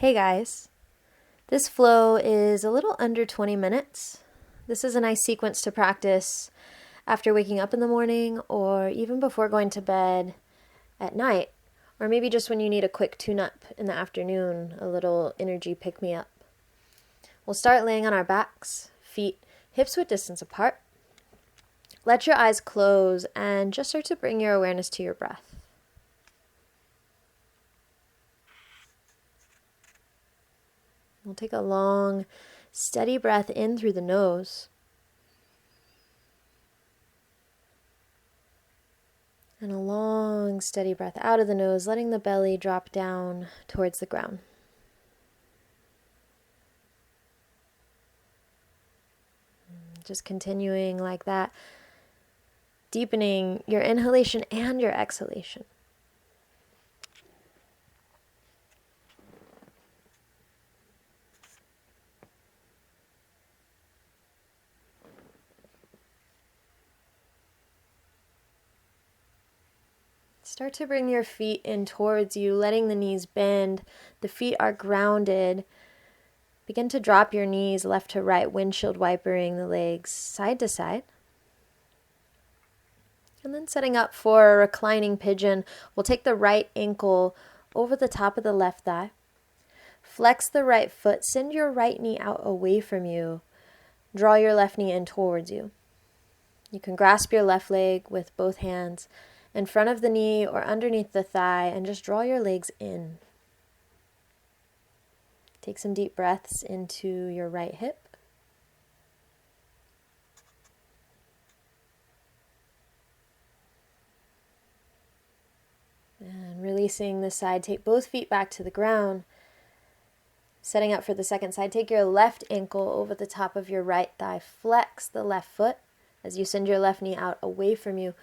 Hey guys, this flow is a little under 20 minutes. This is a nice sequence to practice after waking up in the morning or even before going to bed at night, or maybe just when you need a quick tune-up in the afternoon, a little energy pick-me-up. We'll start laying on our backs, feet hips-width distance apart. Let your eyes close and just start to bring your awareness to your breath. We'll take a long, steady breath in through the nose. And a long, steady breath out of the nose, letting the belly drop down towards the ground. Just continuing like that, deepening your inhalation and your exhalation. Start to bring your feet in towards you, letting the knees bend. The feet are grounded. Begin to drop your knees left to right, windshield wipering the legs side to side. And then setting up for a reclining pigeon, we'll take the right ankle over the top of the left thigh. Flex the right foot, send your right knee out away from you. Draw your left knee in towards you. You can grasp your left leg with both hands in front of the knee or underneath the thigh and just draw your legs in. Take some deep breaths into your right hip. And releasing the side, take both feet back to the ground. Setting up for the second side, take your left ankle over the top of your right thigh. Flex the left foot as you send your left knee out away from you.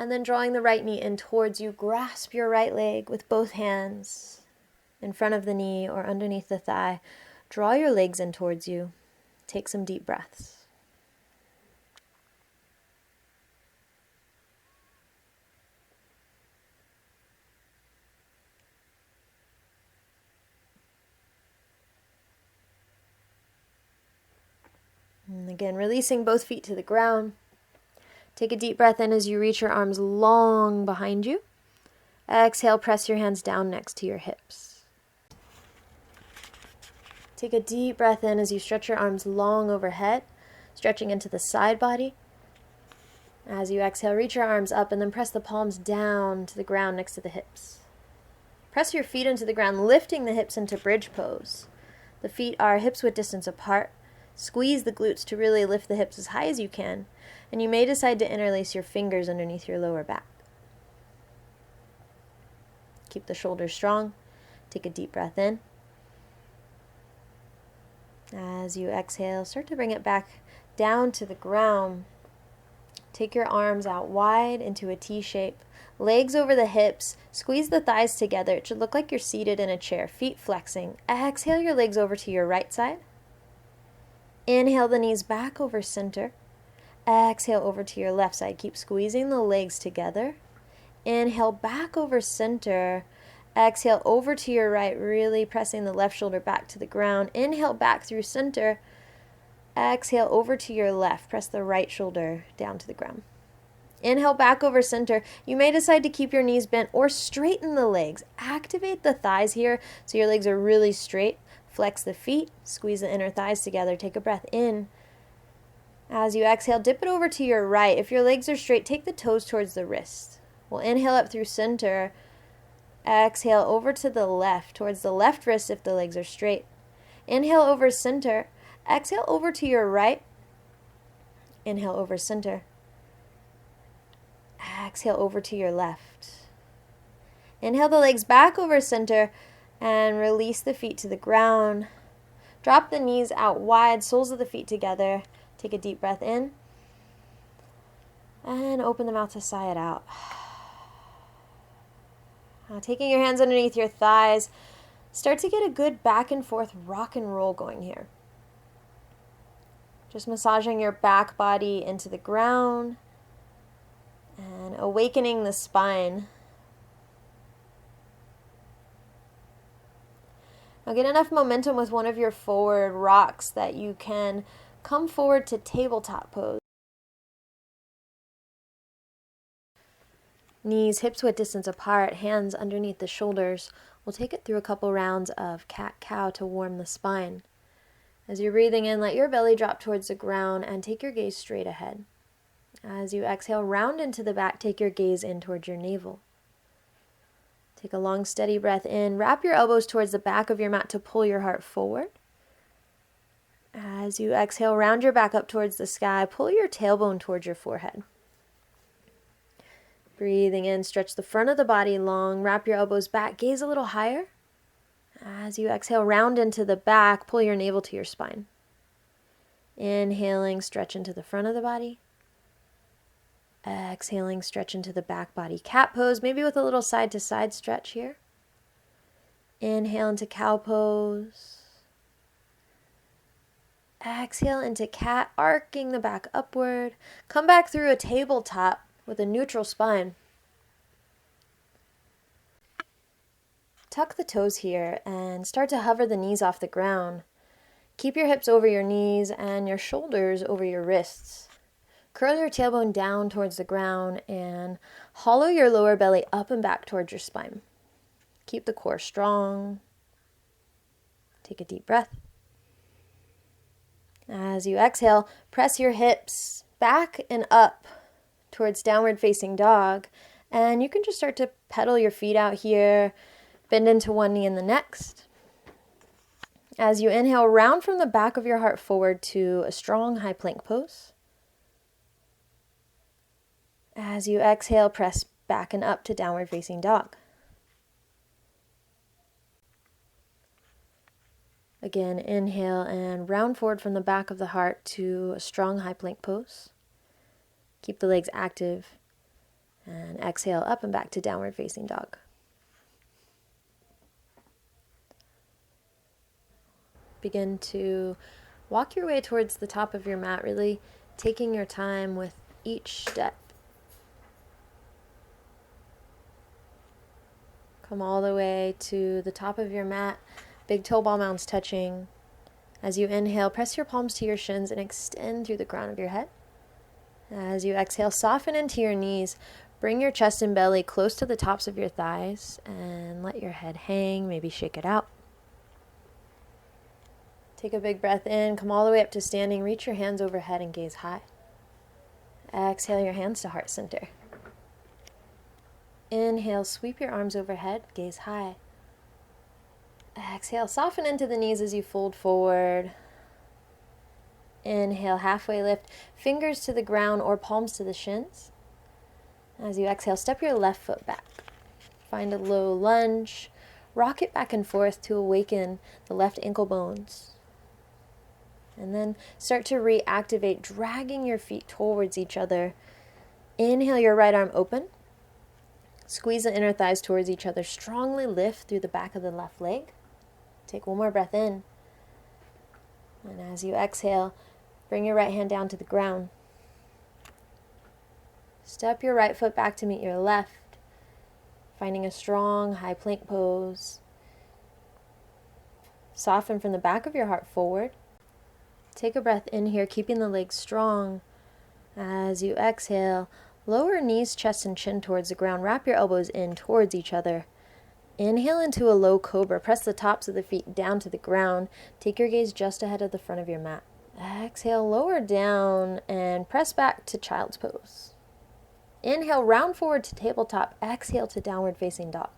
And then drawing the right knee in towards you, grasp your right leg with both hands in front of the knee or underneath the thigh. Draw your legs in towards you. Take some deep breaths. And again, releasing both feet to the ground. Take a deep breath in as you reach your arms long behind you. Exhale, press your hands down next to your hips. Take a deep breath in as you stretch your arms long overhead, stretching into the side body. As you exhale, reach your arms up and then press the palms down to the ground next to the hips. Press your feet into the ground, lifting the hips into bridge pose. The feet are hips-width distance apart. Squeeze the glutes to really lift the hips as high as you can, and you may decide to interlace your fingers underneath your lower back. Keep the shoulders strong. Take a deep breath in. As you exhale, start to bring it back down to the ground. Take your arms out wide into a T shape. Legs over the hips. Squeeze the thighs together. It should look like you're seated in a chair, feet flexing. Exhale your legs over to your right side. Inhale the knees back over center. Exhale over to your left side. Keep squeezing the legs together. Inhale back over center. Exhale over to your right, really pressing the left shoulder back to the ground. Inhale back through center. Exhale over to your left. Press the right shoulder down to the ground. Inhale back over center. You may decide to keep your knees bent or straighten the legs. Activate the thighs here so your legs are really straight. Flex the feet, squeeze the inner thighs together. Take a breath in. As you exhale, dip it over to your right. If your legs are straight, take the toes towards the wrist. We'll inhale up through center. Exhale over to the left, towards the left wrist if the legs are straight. Inhale over center. Exhale over to your right. Inhale over center. Exhale over to your left. Inhale the legs back over center. And release the feet to the ground. Drop the knees out wide, soles of the feet together. Take a deep breath in. And open the mouth to sigh it out. Now, taking your hands underneath your thighs, start to get a good back and forth rock and roll going here. Just massaging your back body into the ground and awakening the spine. Now get enough momentum with one of your forward rocks that you can come forward to tabletop pose. Knees hips width distance apart, hands underneath the shoulders. We'll take it through a couple rounds of cat-cow to warm the spine. As you're breathing in, let your belly drop towards the ground and take your gaze straight ahead. As you exhale, round into the back, take your gaze in towards your navel. Take a long, steady breath in. Wrap your elbows towards the back of your mat to pull your heart forward. As you exhale, round your back up towards the sky. Pull your tailbone towards your forehead. Breathing in, stretch the front of the body long. Wrap your elbows back. Gaze a little higher. As you exhale, round into the back. Pull your navel to your spine. Inhaling, stretch into the front of the body. Exhaling, stretch into the back body. Cat pose, maybe with a little side to side stretch here. Inhale into cow pose. Exhale into cat, arcing the back upward. Come back through a tabletop with a neutral spine. Tuck the toes here and start to hover the knees off the ground. Keep your hips over your knees and your shoulders over your wrists. Curl your tailbone down towards the ground and hollow your lower belly up and back towards your spine. Keep the core strong. Take a deep breath. As you exhale, press your hips back and up towards downward facing dog. And you can just start to pedal your feet out here. Bend into one knee and the next. As you inhale, round from the back of your heart forward to a strong high plank pose. As you exhale, press back and up to downward facing dog. Again, inhale and round forward from the back of the heart to a strong high plank pose. Keep the legs active. And exhale up and back to downward facing dog. Begin to walk your way towards the top of your mat, really taking your time with each step. Come all the way to the top of your mat, big toe ball mounds touching. As you inhale, press your palms to your shins and extend through the crown of your head. As you exhale, soften into your knees. Bring your chest and belly close to the tops of your thighs and let your head hang, maybe shake it out. Take a big breath in, come all the way up to standing, reach your hands overhead and gaze high. Exhale your hands to heart center. Inhale, sweep your arms overhead, gaze high. Exhale, soften into the knees as you fold forward. Inhale, halfway lift, fingers to the ground or palms to the shins. As you exhale, step your left foot back. Find a low lunge. Rock it back and forth to awaken the left ankle bones. And then start to reactivate, dragging your feet towards each other. Inhale your right arm open. Squeeze the inner thighs towards each other. Strongly lift through the back of the left leg. Take one more breath in. And as you exhale, bring your right hand down to the ground. Step your right foot back to meet your left, finding a strong high plank pose. Soften from the back of your heart forward. Take a breath in here, keeping the legs strong. As you exhale, lower knees, chest, and chin towards the ground. Wrap your elbows in towards each other. Inhale into a low cobra. Press the tops of the feet down to the ground. Take your gaze just ahead of the front of your mat. Exhale, lower down and press back to child's pose. Inhale, round forward to tabletop. Exhale to downward facing dog.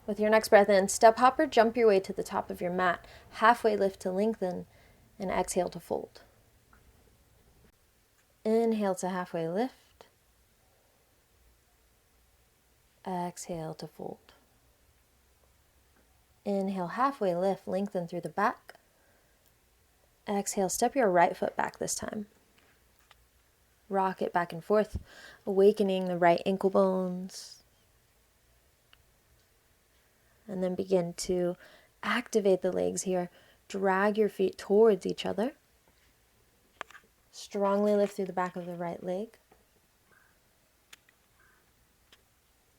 With your next breath in, step hopper, jump your way to the top of your mat. Halfway lift to lengthen and exhale to fold. Inhale to halfway lift. Exhale to fold. Inhale, halfway lift, lengthen through the back. Exhale, step your right foot back this time. Rock it back and forth, awakening the right ankle bones. And then begin to activate the legs here. Drag your feet towards each other. Strongly lift through the back of the right leg.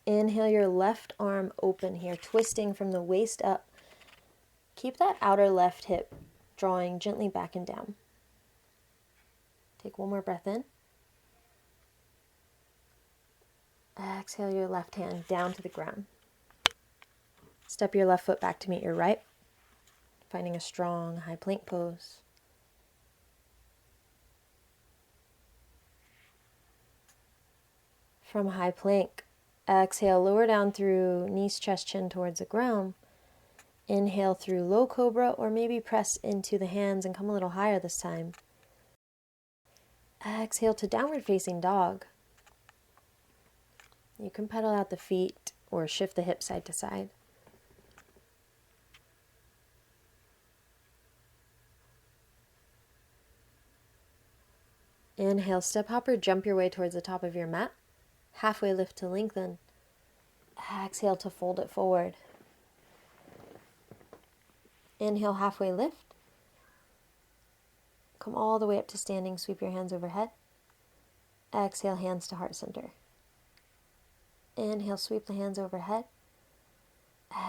Inhale your left arm open here, twisting from the waist up. Keep that outer left hip drawing gently back and down. Take one more breath in. Exhale your left hand down to the ground. Step your left foot back to meet your right, finding a strong high plank pose. From high plank, exhale, lower down through knees, chest, chin towards the ground. Inhale through low cobra, or maybe press into the hands and come a little higher this time. Exhale to downward facing dog. You can pedal out the feet or shift the hips side to side. Inhale, step hopper, jump your way towards the top of your mat. Halfway lift to lengthen. Exhale to fold it forward. Inhale, halfway lift. Come all the way up to standing, sweep your hands overhead. Exhale, hands to heart center. Inhale, sweep the hands overhead.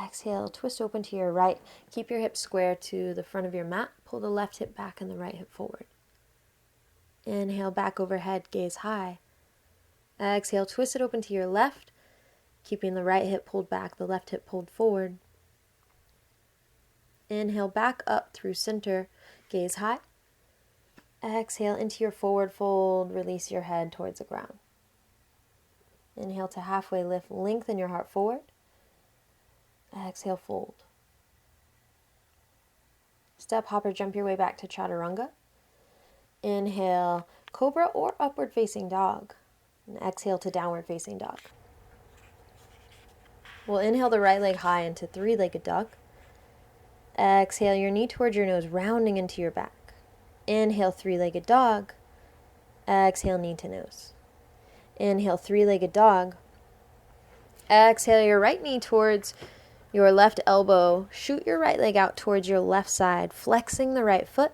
Exhale, twist open to your right. Keep your hips square to the front of your mat. Pull the left hip back and the right hip forward. Inhale, back overhead, gaze high. Exhale, twist it open to your left, keeping the right hip pulled back, the left hip pulled forward. Inhale, back up through center, gaze high. Exhale, into your forward fold, release your head towards the ground. Inhale to halfway lift, lengthen your heart forward. Exhale, fold. Step hopper, jump your way back to chaturanga. Inhale, cobra or upward facing dog. And exhale to downward facing dog. We'll inhale the right leg high into three-legged dog. Exhale your knee towards your nose, rounding into your back. Inhale, three-legged dog. Exhale, knee to nose. Inhale, three-legged dog. Exhale your right knee towards your left elbow. Shoot your right leg out towards your left side, flexing the right foot.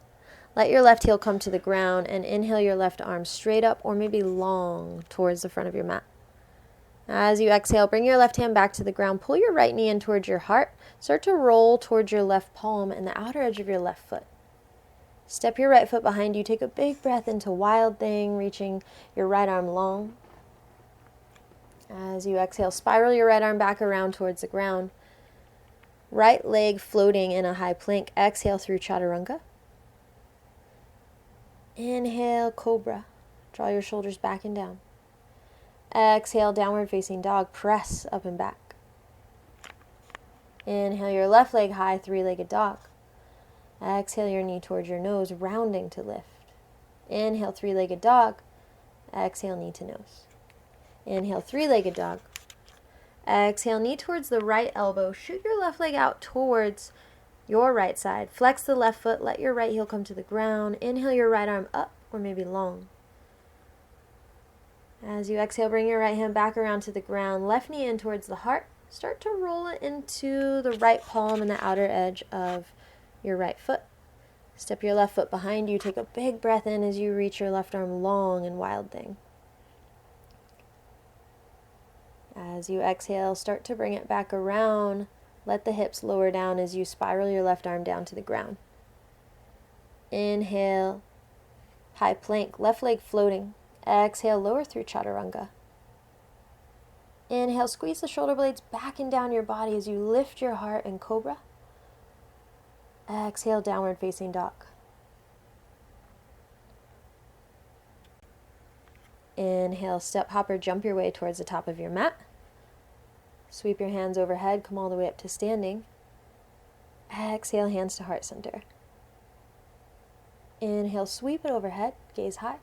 Let your left heel come to the ground and inhale your left arm straight up or maybe long towards the front of your mat. As you exhale, bring your left hand back to the ground. Pull your right knee in towards your heart. Start to roll towards your left palm and the outer edge of your left foot. Step your right foot behind you. Take a big breath into Wild Thing, reaching your right arm long. As you exhale, spiral your right arm back around towards the ground. Right leg floating in a high plank. Exhale through chaturanga. Inhale, cobra. Draw your shoulders back and down. Exhale, downward facing dog. Press up and back. Inhale your left leg high, three-legged dog. Exhale your knee towards your nose, rounding to lift. Inhale, three-legged dog. Exhale, knee to nose. Inhale, three-legged dog. Exhale, knee towards the right elbow. Shoot your left leg out towards your right side. Flex the left foot. Let your right heel come to the ground. Inhale your right arm up or maybe long. As you exhale, bring your right hand back around to the ground. Left knee in towards the heart. Start to roll it into the right palm and the outer edge of your right foot. Step your left foot behind you. Take a big breath in as you reach your left arm long in Wild Thing. As you exhale, start to bring it back around. Let the hips lower down as you spiral your left arm down to the ground. Inhale, high plank, left leg floating. Exhale, lower through chaturanga. Inhale, squeeze the shoulder blades back and down your body as you lift your heart in cobra. Exhale, downward facing dog. Inhale, step hopper, jump your way towards the top of your mat. Sweep your hands overhead, come all the way up to standing. Exhale, hands to heart center. Inhale, sweep it overhead, gaze high.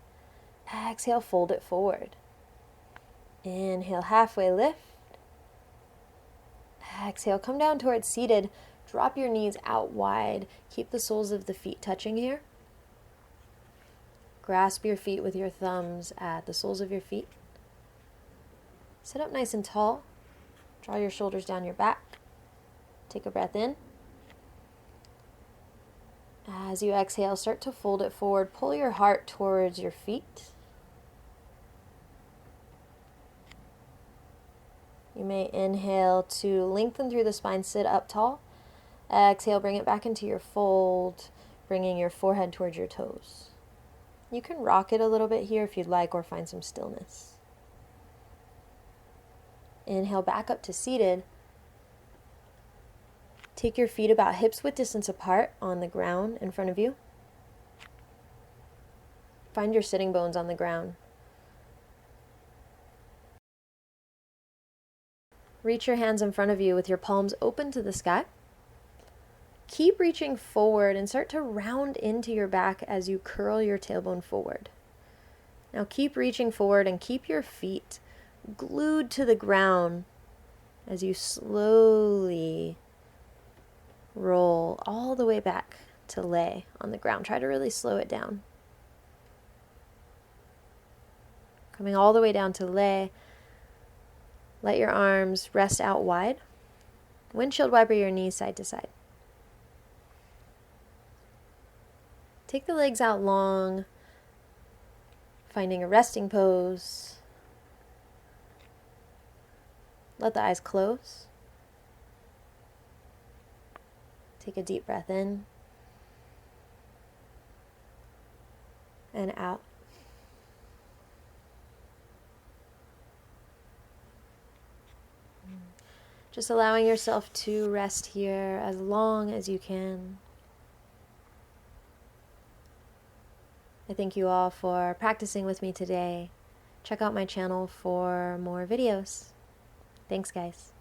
Exhale, fold it forward. Inhale, halfway lift. Exhale, come down towards seated. Drop your knees out wide. Keep the soles of the feet touching here. Grasp your feet with your thumbs at the soles of your feet. Sit up nice and tall. Draw your shoulders down your back. Take a breath in. As you exhale, start to fold it forward. Pull your heart towards your feet. You may inhale to lengthen through the spine, sit up tall. Exhale, bring it back into your fold, bringing your forehead towards your toes. You can rock it a little bit here if you'd like, or find some stillness. Inhale back up to seated. Take your feet about hips width distance apart on the ground in front of you. Find your sitting bones on the ground. Reach your hands in front of you with your palms open to the sky. Keep reaching forward and start to round into your back as you curl your tailbone forward. Now keep reaching forward and keep your feet glued to the ground as you slowly roll all the way back to lay on the ground. Try to really slow it down. Coming all the way down to lay. Let your arms rest out wide. Windshield wiper your knees side to side. Take the legs out long, finding a resting pose. Let the eyes close. Take a deep breath in and out. Just allowing yourself to rest here as long as you can. I thank you all for practicing with me today. Check out my channel for more videos. Thanks, guys.